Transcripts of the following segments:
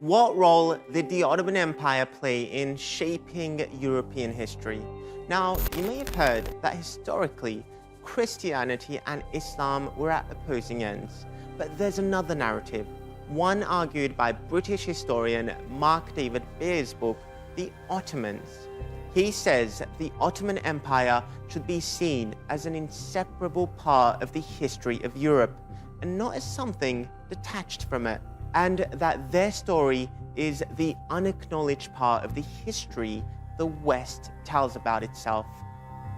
What role did the Ottoman Empire play in shaping European history? Now, you may have heard that historically, Christianity and Islam were at opposing ends. But there's another narrative, one argued by British historian Mark David Beer's book, The Ottomans. He says the Ottoman Empire should be seen as an inseparable part of the history of Europe, and not as something detached from it, and that their story is the unacknowledged part of the history the West tells about itself.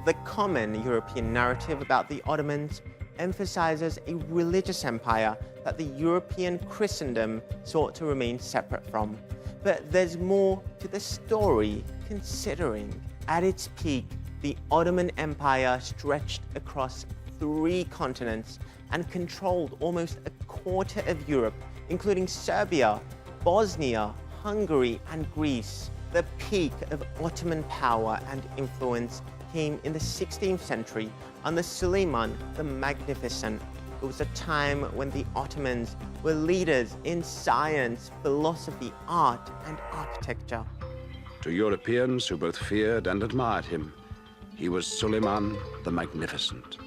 The common European narrative about the Ottomans emphasizes a religious empire that the European Christendom sought to remain separate from. But there's more to the story, considering at its peak, the Ottoman Empire stretched across 3 continents and controlled almost a quarter of Europe, including Serbia, Bosnia, Hungary, and Greece. The peak of Ottoman power and influence came in the 16th century under Suleiman the Magnificent. It was a time when the Ottomans were leaders in science, philosophy, art, and architecture. To Europeans who both feared and admired him, he was Suleiman the Magnificent.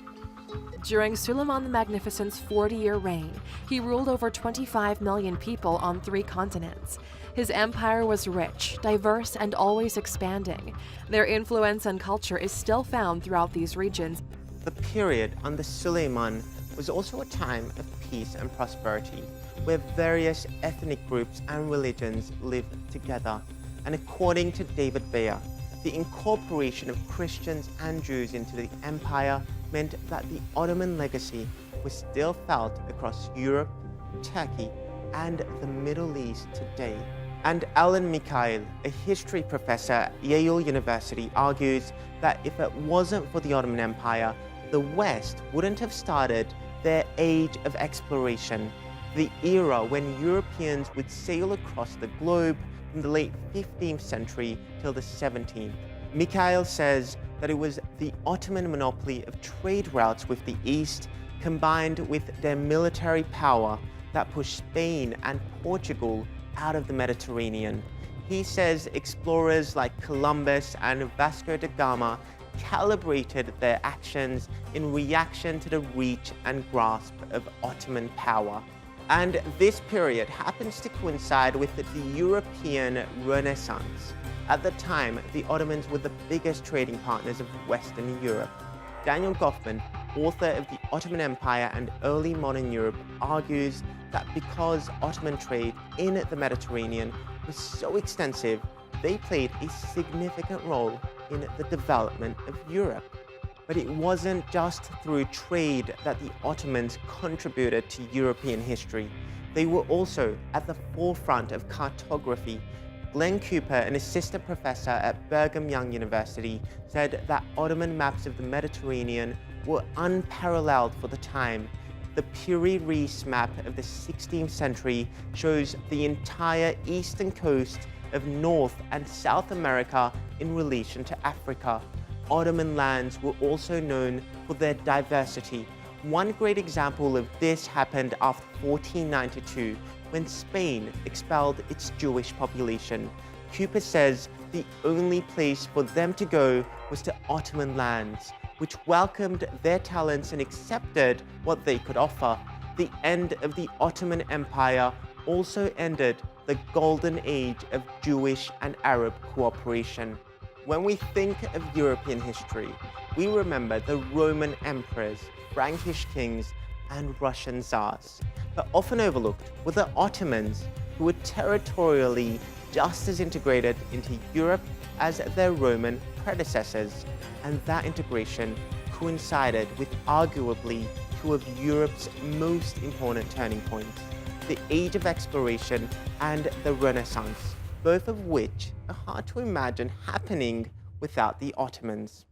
During Suleiman the Magnificent's 40-year reign, he ruled over 25 million people on 3 continents. His empire was rich, diverse, and always expanding. Their influence and culture is still found throughout these regions. The period under Suleiman was also a time of peace and prosperity, where various ethnic groups and religions lived together. And according to David Beer, the incorporation of Christians and Jews into the empire meant that the Ottoman legacy was still felt across Europe, Turkey, and the Middle East today. And Alan Mikhail, a history professor at Yale University, argues that if it wasn't for the Ottoman Empire, the West wouldn't have started their age of exploration, the era when Europeans would sail across the globe from the late 15th century till the 17th. Mikhail says that it was the Ottoman monopoly of trade routes with the East, combined with their military power, that pushed Spain and Portugal out of the Mediterranean. He says explorers like Columbus and Vasco da Gama calibrated their actions in reaction to the reach and grasp of Ottoman power. And this period happens to coincide with the European Renaissance. At the time, the Ottomans were the biggest trading partners of Western Europe. Daniel Goffman, author of The Ottoman Empire and Early Modern Europe, argues that because Ottoman trade in the Mediterranean was so extensive, they played a significant role in the development of Europe. But it wasn't just through trade that the Ottomans contributed to European history. They were also at the forefront of cartography. Glenn Cooper, an assistant professor at Brigham Young University, said that Ottoman maps of the Mediterranean were unparalleled for the time. The Piri-Reis map of the 16th century shows the entire eastern coast of North and South America in relation to Africa. Ottoman lands were also known for their diversity. One great example of this happened after 1492, when Spain expelled its Jewish population. Cooper says the only place for them to go was to Ottoman lands, which welcomed their talents and accepted what they could offer. The end of the Ottoman Empire also ended the golden age of Jewish and Arab cooperation. When we think of European history, we remember the Roman emperors, Frankish kings, and Russian tsars. But often overlooked were the Ottomans, who were territorially just as integrated into Europe as their Roman predecessors. And that integration coincided with arguably 2 of Europe's most important turning points, the Age of Exploration and the Renaissance, both of which are hard to imagine happening without the Ottomans.